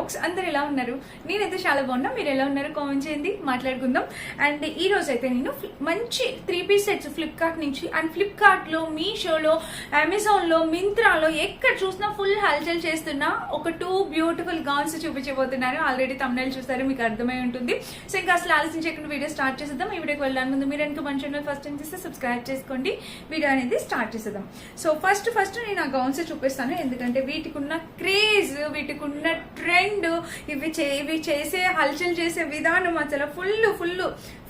Vlogs. అందరు ఎలా ఉన్నారు? నేనైతే చాలా బాగున్నా. మీరు ఎలా ఉన్నారు కామెంట్ చేయండి, మాట్లాడుకుందాం. అండ్ ఈ రోజు అయితే నేను మంచి 3 పీస్ సెట్స్ ఫ్లిప్కార్ట్ నుంచి అండ్ ఫ్లిప్కార్ట్ లో, మీషోలో, అమెజాన్ లో, మింత్రాలో ఎక్కడ చూసినా ఫుల్ హల్చల్ చేస్తున్నా ఒక 2 బ్యూటిఫుల్ గౌన్స్ చూపించబోతున్నాను. ఆల్రెడీ తమ్నైల్ చూస్తారు, మీకు అర్థమై ఉంటుంది. సో ఇంకా అసలు ఆలోచించకుండా వీడియో స్టార్ట్ చేసేద్దాం. ఈ వీడియోకి వెళ్ళడానికి ముందు మీరు ఇంకా మన ఛానల్ ఫస్ట్ టైం చేస్తే సబ్స్క్రైబ్ చేసుకోండి. వీడియో అనేది స్టార్ట్ చేసేద్దాం. సో ఫస్ట్ నేను ఆ గౌన్స్ చూపిస్తాను, ఎందుకంటే వీటికి ఉన్న క్రేజ్, వీటికి ఉన్న ట్రెండ్, ఇవి చేసే హల్చల్ చేసే విధానం అసలు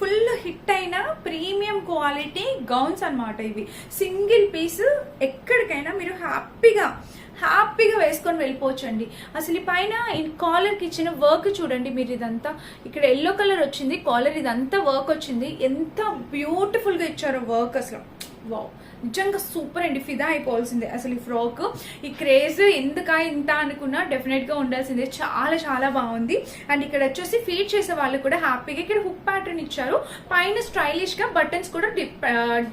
ఫుల్ హిట్ అయిన ప్రీమియం క్వాలిటీ గౌన్స్ అన్నమాట. ఇవి సింగిల్ పీస్ ఎక్కడికైనా మీరు హ్యాపీగా వేసుకొని వెళ్ళిపోవచ్చు అండి. అసలు ఈ పైన కాలర్ కి ఇచ్చిన వర్క్ చూడండి మీరు. ఇదంతా ఇక్కడ ఎల్లో కలర్ వచ్చింది కాలర్, ఇదంతా వర్క్ వచ్చింది. ఎంత బ్యూటిఫుల్ గా ఇచ్చారో వర్క్, అసలు వావ్, నిజంగా సూపర్ అండి. ఫిదా అయిపోవాల్సిందే అసలు ఈ ఫ్రాక్. ఈ క్రేజ్ ఎందుక ఇంత అనుకున్నా డెఫినెట్ గా ఉండాల్సిందే. చాలా బాగుంది. అండ్ ఇక్కడ వచ్చేసి ఫీడ్ చేసే వాళ్ళు కూడా హ్యాపీగా ఇక్కడ హుక్ ప్యాటర్న్ ఇచ్చారు. పైన స్టైలిష్ గా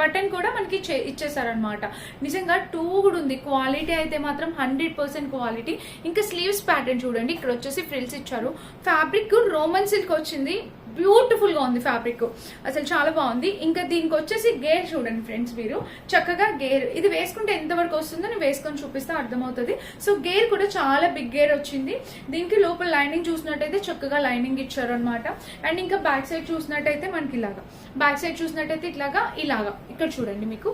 బటన్ కూడా మనకి ఇచ్చేసారు అనమాట. నిజంగా 2 కూడా ఉంది. క్వాలిటీ అయితే మాత్రం 100% క్వాలిటీ. ఇంకా స్లీవ్స్ ప్యాటర్న్ చూడండి, ఇక్కడ వచ్చేసి ఫ్రిల్స్ ఇచ్చారు. ఫ్యాబ్రిక్ రోమన్ సిల్క్ వచ్చింది, బ్యూటిఫుల్ గా ఉంది ఫ్యాబ్రిక్, అసలు చాలా బాగుంది. ఇంకా దీనికి వచ్చేసి గేర్ చూడండి ఫ్రెండ్స్, మీరు చక్కగా గేర్ ఇది వేసుకుంటే ఎంత వరకు వస్తుందో నేను వేసుకొని చూపిస్తే అర్థమవుతుంది. సో గేర్ కూడా చాలా బిగ్ గేర్ వచ్చింది. దీనికి లోపల లైనింగ్ చూసినట్టయితే చక్కగా లైనింగ్ ఇచ్చారు అనమాట. అండ్ ఇంకా బ్యాక్ సైడ్ చూసినట్టయితే మనకి ఇలాగా ఇక్కడ చూడండి, మీకు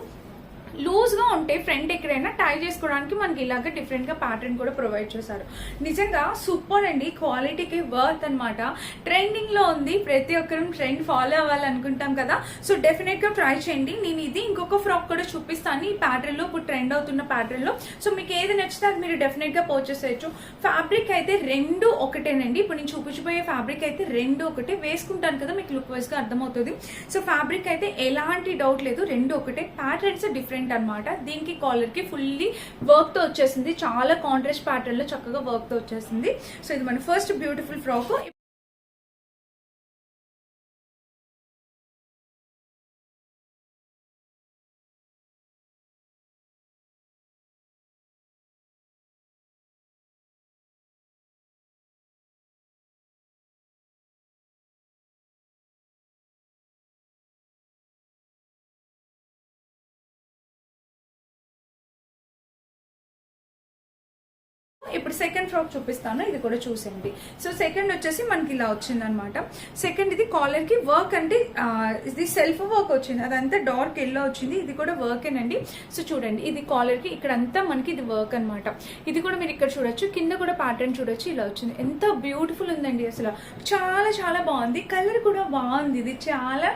లూజ్ గా ఉంటే ఫ్రంట్ ఎక్కడైనా టై చేసుకోవడానికి మనకి ఇలాగ డిఫరెంట్ గా ప్యాటర్న్ కూడా ప్రొవైడ్ చేశారు. నిజంగా సూపర్ అండి, క్వాలిటీకి వర్త్ అనమాట. ట్రెండింగ్ లో ఉంది, ప్రతి ఒక్కరు ట్రెండ్ ఫాలో అవ్వాలనుకుంటాం కదా. సో డెఫినెట్ గా ట్రై చేయండి. నేను ఇది ఇంకొక ఫ్రాక్ కూడా చూపిస్తాను ఈ ప్యాటర్న్ లో, ఇప్పుడు ట్రెండ్ అవుతున్న ప్యాటర్న్ లో. సో మీకు ఏది నచ్చితే అది మీరు డెఫినెట్ గా పర్చేస్ చేయొచ్చు. ఫ్యాబ్రిక్ అయితే 2 ఒకటేనండి. ఇప్పుడు నేను చూపించబోయే ఫ్యాబ్రిక్ అయితే 2 ఒకటే. వేసుకుంటాను కదా, మీకు లుక్ వైజ్ గా అర్థమవుతుంది. సో ఫ్యాబ్రిక్ అయితే ఎలాంటి డౌట్ లేదు, 2 ఒకటే. ప్యాటర్న్స్ డిఫరెంట్ అనమాట. దీనికి కాలర్ కి ఫుల్లీ వర్క్ తో వచ్చేసింది, చాలా కాంట్రాస్ట్ ప్యాటర్న్ లో చక్కగా వర్క్ తో వచ్చేసింది. సో ఇది మన ఫస్ట్ బ్యూటిఫుల్ ఫ్రాక్. ఇప్పుడు సెకండ్ ఫ్రాక్ చూపిస్తాను, ఇది కూడా చూసేయండి. సో సెకండ్ వచ్చేసి మనకి ఇలా వచ్చింది అనమాట. సెకండ్ ఇది కాలర్ కి వర్క్, అంటే ఇది సెల్ఫ్ వర్క్ వచ్చింది, అదంతా డార్క్ ఎల్లో వచ్చింది. ఇది కూడా వర్కేనండి. సో చూడండి, ఇది కాలర్ కి ఇక్కడంతా మనకి ఇది వర్క్ అనమాట. ఇది కూడా మీరు ఇక్కడ చూడొచ్చు, కింద కూడా ప్యాటర్న్ చూడొచ్చు, ఇలా వచ్చింది. ఎంత బ్యూటిఫుల్ ఉందండి, అసలు చాలా బాగుంది. కలర్ కూడా బాగుంది, ఇది చాలా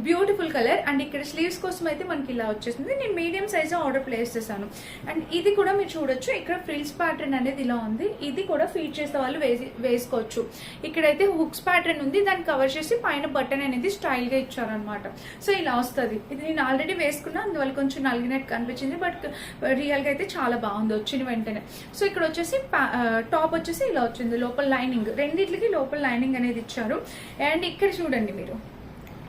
బ్యూటిఫుల్ కలర్. అండ్ ఇక్కడ స్లీవ్స్ కోసం అయితే మనకి ఇలా వచ్చేసింది. నేను మీడియం సైజ్ ఆర్డర్ ప్లేస్ చేశాను. అండ్ ఇది కూడా మీరు చూడొచ్చు, ఇక్కడ ఫ్రిల్స్ ప్యాటర్న్ అనేది ఇలా ఉంది. ఇది కూడా ఫీడ్ చేసే వాళ్ళు వేసుకోవచ్చు. ఇక్కడైతే హుక్స్ ప్యాటర్న్ ఉంది, దాన్ని కవర్ చేసి పైన బటన్ అనేది స్టైల్ గా ఇచ్చారనమాట. సో ఇలా వస్తుంది. ఇది నేను ఆల్రెడీ వేసుకున్నా, అందువల్ల కొంచెం నలిగినట్టు కనిపించింది, బట్ రియల్ గా అయితే చాలా బాగుంది వచ్చిన వెంటనే. సో ఇక్కడ వచ్చేసి టాప్ వచ్చేసి ఇలా వచ్చింది, లోపల లైనింగ్, రెండిట్లకి లోపల లైనింగ్ అనేది ఇచ్చారు. అండ్ ఇక్కడ చూడండి, మీరు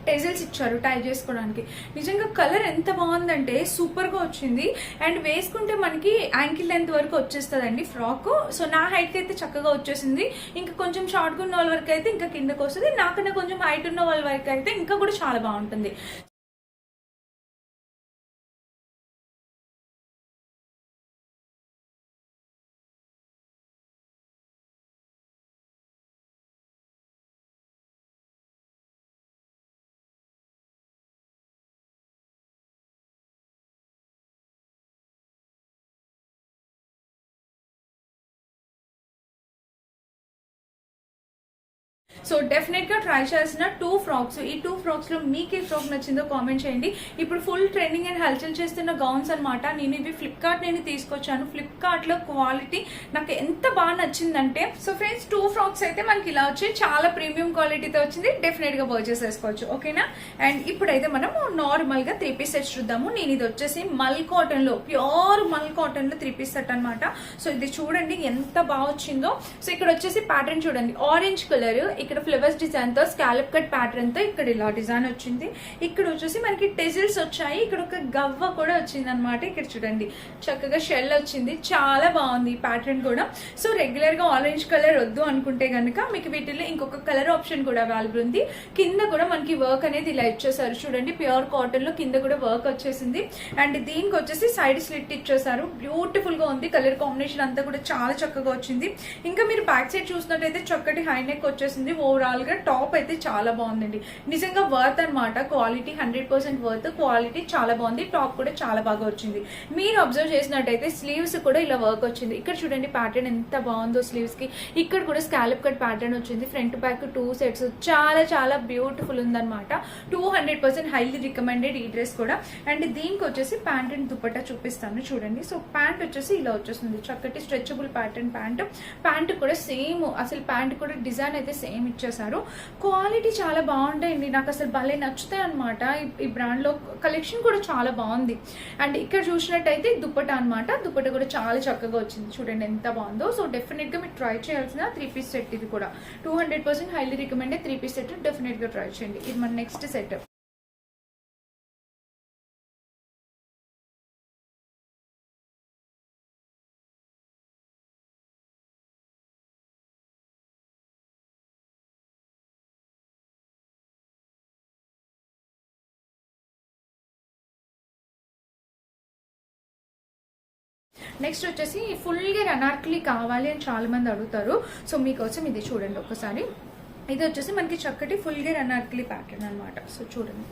టెజల్స్ ఇచ్చారు టై చేసుకోవడానికి. నిజంగా కలర్ ఎంత బాగుందంటే సూపర్ గా వచ్చింది. అండ్ వేసుకుంటే మనకి యాంకిల్ లెంత్ వరకు వచ్చేస్తుందండి ఫ్రాక్. సో నా హైట్ అయితే చక్కగా వచ్చేసింది. ఇంకా కొంచెం షార్ట్ గా ఉన్న వాళ్ళ వరకు అయితే ఇంకా కిందకు వస్తుంది, నాకన్నా కొంచెం హైట్ ఉన్న వాళ్ళ వరకు అయితే ఇంకా కూడా చాలా బాగుంటుంది. సో డెఫినెట్ గా ట్రై చేసిన 2 ఫ్రాక్స్. ఈ 2 ఫ్రాక్స్ లో మీకు ఏ ఫ్రాక్ నచ్చిందో కామెంట్ చేయండి. ఇప్పుడు ఫుల్ ట్రెండింగ్ అండ్ హల్చల్ చేస్తున్న గౌన్స్ అనమాట. నేను ఇవి ఫ్లిప్కార్ట్ నేను తీసుకొచ్చాను. ఫ్లిప్కార్ట్ లో క్వాలిటీ నాకు ఎంత బాగా నచ్చిందంటే, సో ఫ్రెండ్స్ 2 ఫ్రాక్స్ అయితే మనకి ఇలా వచ్చాయి, చాలా ప్రీమియం క్వాలిటీతో వచ్చింది. డెఫినెట్ గా పర్చేస్ చేసుకోవచ్చు, ఓకేనా. అండ్ ఇప్పుడైతే మనం నార్మల్ గా 3 పీస్ సెట్ చూద్దాము. నేను ఇది వచ్చేసి మల్ కాటన్ లో, ప్యూర్ మల్ కాటన్ లో 3 పీస్ సెట్ అనమాట. సో ఇది చూడండి ఎంత బాగా వచ్చిందో. సో ఇక్కడ వచ్చేసి ప్యాటర్న్ చూడండి, ఆరెంజ్ కలర్, ఇక్కడ ఫ్లవర్స్ డిజైన్ తో స్కాలప్ కట్ ప్యాటర్న్ తో ఇక్కడ ఇలా డిజైన్ వచ్చింది. ఇక్కడ వచ్చేసి మనకి టెజిల్స్ వచ్చాయి. ఇక్కడ ఒక గవ్వ కూడా వచ్చింది అనమాట. ఇక్కడ చూడండి చక్కగా షెల్ వచ్చింది. చాలా బాగుంది ఈ ప్యాటర్న్ కూడా. సో రెగ్యులర్ గా ఆరెంజ్ కలర్ వద్దు అనుకుంటే గనుక మీకు వీటిలో ఇంకొక కలర్ ఆప్షన్ కూడా అవైలబుల్ ఉంది. కింద కూడా మనకి వర్క్ అనేది ఇలా ఇచ్చేసారు చూడండి. ప్యూర్ కాటన్ లో కింద కూడా వర్క్ వచ్చేసింది. అండ్ దీనికి వచ్చేసి సైడ్ స్లిట్ ఇచ్చేసారు. బ్యూటిఫుల్ గా ఉంది. కలర్ కాంబినేషన్ అంతా కూడా చాలా చక్కగా వచ్చింది. ఇంకా మీరు బ్యాక్ సైడ్ చూసినట్టయితే చక్కటి హై నెక్ వచ్చేసింది. ఓవరాల్ గా టాప్ అయితే చాలా బాగుందండి. నిజంగా వర్త్ అనమాట. Quality 100% worth. క్వాలిటీ చాలా బాగుంది. టాప్ కూడా చాలా బాగా వచ్చింది. మీరు అబ్జర్వ్ చేసినట్టయితే స్లీవ్స్ కూడా ఇలా వర్క్ వచ్చింది. ఇక్కడ చూడండి ప్యాటర్న్ ఎంత బాగుందో స్లీవ్స్ కి. ఇక్కడ కూడా స్కాలప్ కట్ ప్యాటర్న్ వచ్చింది. ఫ్రంట్ బ్యాక్ 2 సెట్స్ చాలా చాలా బ్యూటిఫుల్ ఉందన్నమాట. 200% హైలీ రికమెండెడ్ ఈ డ్రెస్ కూడా. అండ్ దీనికి వచ్చేసి ప్యాంట్ అండ్ దుపట్టా చూపిస్తాను చూడండి. సో ప్యాంట్ వచ్చేసి ఇలా వచ్చేస్తుంది. చక్కటి స్ట్రెచబుల్ ప్యాటర్న్ ప్యాంట్ కూడా సేమ్. అసలు ప్యాంట్ కూడా డిజైన్ అయితే సేమ్ ఇచ్చేసారు. క్వాలిటీ చాలా బాగుంటాయండి. నాకు అసలు భలే నచ్చుతాయి అనమాట. ఈ బ్రాండ్ లో కలెక్షన్ కూడా చాలా బాగుంది. అండ్ ఇక్కడ చూసినట్టయితే దుపట్టా అనమాట. దుపట్టా కూడా చాలా చక్కగా వచ్చింది. చూడండి ఎంత బాగుందో. సో డెఫినెట్ గా మీరు ట్రై చేయాల్సిన 3 పీస్ సెట్ ఇది కూడా. 200% highly recommended 3 piece set. Definite గా ట్రై చేయండి. ఇది మన నెక్స్ట్ సెట్. నెక్స్ట్ వచ్చేసి ఫుల్ గా అనార్కలి కావాలి అని చాలా మంది అడుగుతారు. సో మీకోసం ఇది చూడండి ఒకసారి. ఇది వచ్చేసి మనకి చక్కటి ఫుల్ గా అనార్కలి ప్యాటర్న్ అనమాట. సో చూడండి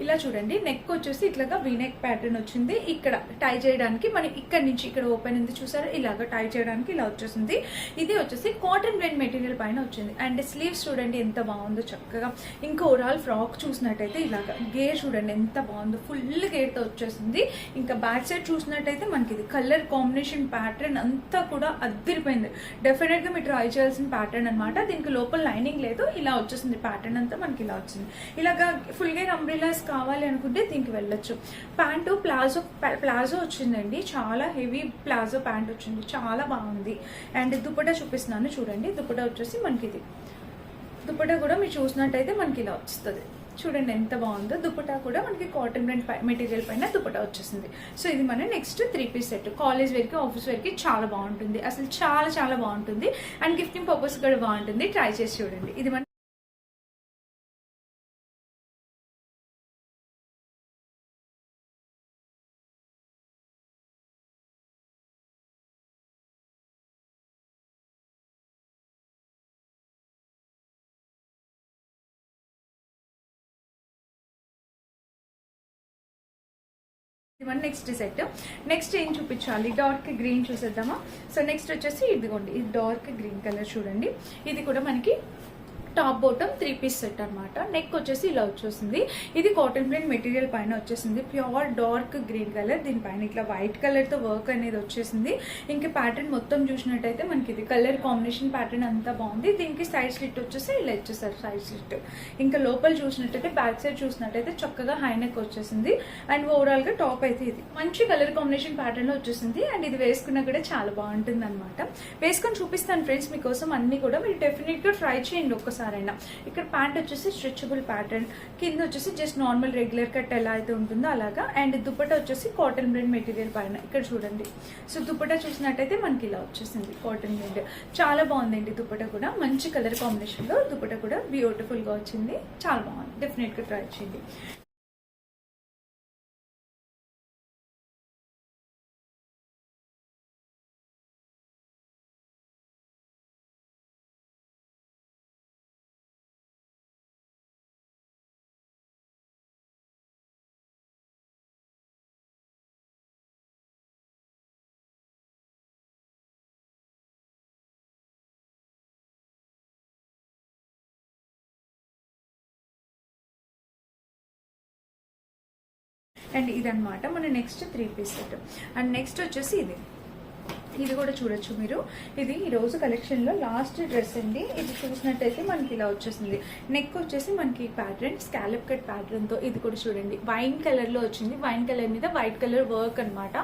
ఇలా చూడండి. నెక్ వచ్చేసి ఇట్లాగా వీనెక్ ప్యాటర్న్ వచ్చింది. ఇక్కడ టై చేయడానికి మన ఇక్కడ నుంచి ఇక్కడ ఓపెన్ ఉంది చూసారా, ఇలాగా టై చేయడానికి ఇలా వచ్చేసింది. ఇది వచ్చేసి కాటన్ బ్లెండ్ మెటీరియల్ పైన వచ్చింది. అండ్ స్లీవ్స్ చూడండి ఎంత బాగుందో చక్కగా. ఇంకా ఓవరాల్ ఫ్రాక్ చూసినట్టయితే ఇలాగా గేర్ చూడండి ఎంత బాగుందో. ఫుల్ గేర్ తో వచ్చేసింది. ఇంకా బ్యాక్ సైడ్ చూసినట్టయితే మనకి ఇది కలర్ కాంబినేషన్ ప్యాటర్న్ అంతా కూడా అదిరిపోయింది. డెఫినెట్ గా మీరు ట్రై చేయాల్సిన ప్యాటర్న్ అనమాట. దీనికి లోపల లైనింగ్ లేదు. ఇలా వచ్చేసింది ప్యాటర్న్ అంతా మనకి ఇలా వచ్చింది. ఇలాగా ఫుల్ గేర్ అంబ్రెలాస్ కావాలి అనుకుంటే దీనికి వెళ్ళొచ్చు. ప్యాంటు ప్లాజో వచ్చిందండి. చాలా హెవీ ప్లాజో ప్యాంట్ వచ్చింది. చాలా బాగుంది. అండ్ దుపట్టా చూపిస్తున్నాను చూడండి. దుపట్టా వచ్చేసి మనకి ఇది దుపట్టా కూడా మీరు చూసినట్టయితే మనకి ఇలా వస్తుంది. చూడండి ఎంత బాగుందో. దుపట్టా కూడా మనకి కాటన్ బ్లెండ్ మెటీరియల్ పైన దుపట్టా వచ్చేసింది. సో ఇది మన నెక్స్ట్ 3 పీస్ సెట్. కాలేజ్ వేర్కి ఆఫీస్ వేర్కి చాలా బాగుంటుంది. అసలు చాలా చాలా బాగుంటుంది. అండ్ గిఫ్టింగ్ పర్పస్ కూడా బాగుంటుంది. ట్రై చేసి చూడండి. ఇది మన నెక్స్ట్ సెట్. నెక్స్ట్ ఏం చూపించాలి? డార్క్ గ్రీన్ చూసేద్దామా. సో నెక్స్ట్ వచ్చేసి ఇదిగోండి. ఇది డార్క్ గ్రీన్ కలర్ చూడండి. ఇది కూడా మనకి టాప్ బాటమ్ 3 పీస్ సెట్ అనమాట. నెక్ వచ్చేసి ఇలా వచ్చేసింది. ఇది కాటన్ బ్లెండ్ మెటీరియల్ పైన వచ్చేసింది. Pure dark green colour. దీనిపైన ఇట్లా వైట్ కలర్ తో వర్క్ అనేది వచ్చేసింది. ఇంకా ప్యాటర్న్ మొత్తం చూసినట్టయితే మనకి ఇది కలర్ కాంబినేషన్ ప్యాటర్న్ అంతా బాగుంది. దీనికి సైడ్ స్లిట్ వచ్చేసి ఇలా ఇచ్చేసారు సైడ్ స్లిట్. ఇంకా లోపల చూసినట్టయితే బ్యాక్ సైడ్ చూసినట్టయితే చక్కగా హై నెక్ వచ్చేసింది. అండ్ ఓవరాల్ గా టాప్ అయితే ఇది మంచి కలర్ కాంబినేషన్ ప్యాటర్న్ లో వచ్చేసింది. అండ్ ఇది వేసుకున్నా కూడా చాలా బాగుంటుంది అనమాట. వేసుకొని చూపిస్తాను ఫ్రెండ్స్ మీకోసం అన్ని కూడా. మీరు డెఫినెట్ గా ట్రై చేయండి ఒక్కసారి. ఇక్కడ ప్యాంట్ వచ్చేసి స్ట్రెచబుల్ ప్యాటర్న్. కింద వచ్చేసి జస్ట్ నార్మల్ రెగ్యులర్ కట్ ఎలా అయితే ఉంటుందో అలాగా. అండ్ దుపట్టా వచ్చేసి కాటన్ బ్లెండ్ మెటీరియల్ పైన ఇక్కడ చూడండి. సో దుపట్టా చూసినట్టయితే మనకి ఇలా వచ్చేసింది కాటన్ బ్లెండ్. చాలా బాగుందండి దుపట్టా కూడా. మంచి కలర్ కాంబినేషన్ లో దుపట్టా కూడా బ్యూటిఫుల్ గా వచ్చింది. చాలా బాగుంది. డెఫినెట్ గా ట్రై చేయండి. అండ్ ఇదనమాట మన next 3 piece set. And next వచ్చేసి ఇది ఇది కూడా చూడొచ్చు మీరు. ఇది ఈ రోజు కలెక్షన్ లో లాస్ట్ డ్రెస్ అండి. ఇది చూసినట్టయితే మనకి ఇలా వచ్చేసింది. నెక్ వచ్చేసి మనకి ప్యాటర్న్ స్కాలప్ కట్ ప్యాటర్న్ తో, ఇది కూడా చూడండి వైన్ కలర్ లో వచ్చింది. వైన్ కలర్ మీద వైట్ కలర్ వర్క్ అన్నమాట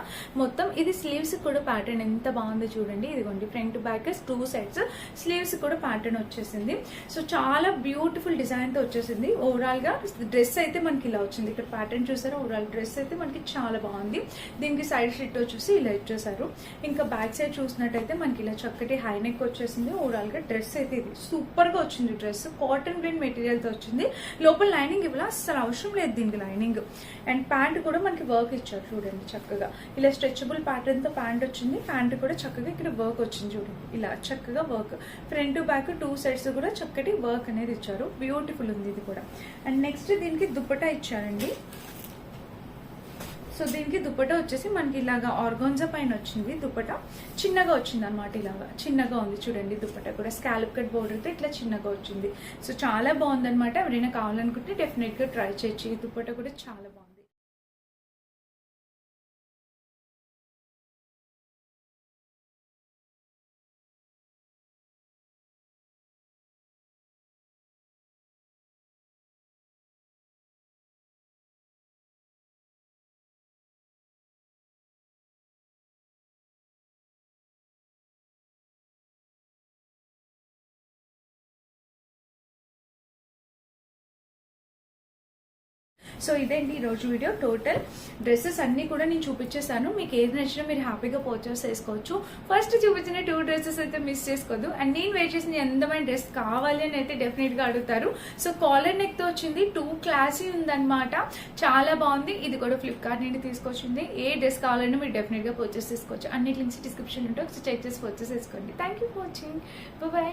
మొత్తం. ఇది స్లీవ్స్ కూడా ప్యాటర్న్ ఎంత బాగుందో చూడండి. ఇదిగోండి ఫ్రంట్ బ్యాక్ 2 సైడ్స్ స్లీవ్స్ కూడా ప్యాటర్న్ వచ్చేసింది. సో చాలా బ్యూటిఫుల్ డిజైన్ తో వచ్చేసింది. ఓవరాల్ గా డ్రెస్ అయితే మనకి ఇలా వచ్చింది. ఇక్కడ ప్యాటర్న్ చూసారా, ఓవరాల్ డ్రెస్ అయితే మనకి చాలా బాగుంది. దీనికి సైడ్ స్లిట్ వచ్చేసి ఇలా ఇచ్చేసారు. ఇంకా బ్యాక్ సైడ్ చూసినట్టయితే మనకి ఇలా చక్కటి హై నెక్ వచ్చేసింది. ఓవరాల్ గా డ్రెస్ అయితే ఇది సూపర్ గా వచ్చింది. డ్రెస్ కాటన్ బ్లెండ్ మెటీరియల్ తో వచ్చింది. లోపల లైనింగ్ ఇవ్వాలి, అసలు అవసరం లేదు దీనికి లైనింగ్. అండ్ ప్యాంట్ కూడా మనకి వర్క్ ఇచ్చారు చూడండి చక్కగా. ఇలా స్ట్రెచబుల్ ప్యాటర్న్ తో ప్యాంట్ వచ్చింది. ప్యాంట్ కూడా చక్కగా ఇక్కడ వర్క్ వచ్చింది చూడండి. ఇలా చక్కగా వర్క్ ఫ్రంట్ బ్యాక్ 2 సైడ్స్ కూడా చక్కటి వర్క్ అనేది ఇచ్చారు. బ్యూటిఫుల్ ఉంది ఇది కూడా. అండ్ నెక్స్ట్ దీనికి దుపట్టా ఇచ్చారండి. సో దీనికి దుపట్టా వచ్చేసి మనకి ఇలాగా ఆర్గాన్జా పైన వచ్చింది. దుపట్టా చిన్నగా వచ్చింది అనమాట. ఇలాగా చిన్నగా ఉంది చూడండి. దుపట్టా కూడా స్కాలప్ కట్ బోర్డర్ తో ఇట్లా చిన్నగా వచ్చింది. సో చాలా బాగుంది అనమాట. ఎవరైనా కావాలనుకుంటే డెఫినెట్ గా ట్రై చేయొచ్చు. ఈ దుపట్టా కూడా చాలా బాగుంది. సో ఇదేంటి ఈరోజు వీడియో. టోటల్ డ్రెస్సెస్ అన్ని కూడా నేను చూపించేసాను. మీకు ఏది నచ్చినా మీరు హ్యాపీగా పర్చేస్ చేసుకోవచ్చు. ఫస్ట్ చూపించిన 2 డ్రెస్సెస్ అయితే మిస్ చేసుకోవద్దు. అండ్ నేను వెయిట్ చేసిన అందమైన డ్రెస్ కావాలి అని అయితే డెఫినెట్ గా అడుగుతారు. సో కాలర్ నెక్ తో వచ్చింది. 2 క్లాసీ ఉందన్నమాట. చాలా బాగుంది. ఇది కూడా ఫ్లిప్కార్ట్ నుండి తీసుకొచ్చింది. ఏ డ్రెస్ కావాలన్నా మీరు డెఫినెట్ గా పర్చేస్ చేసుకోవచ్చు. అన్ని లింక్స్ డిస్క్రిప్షన్ ఉంటే ఒకసారి చెక్ చేసి పర్చేస్ చేసుకోండి. Thank you for watching. Bye.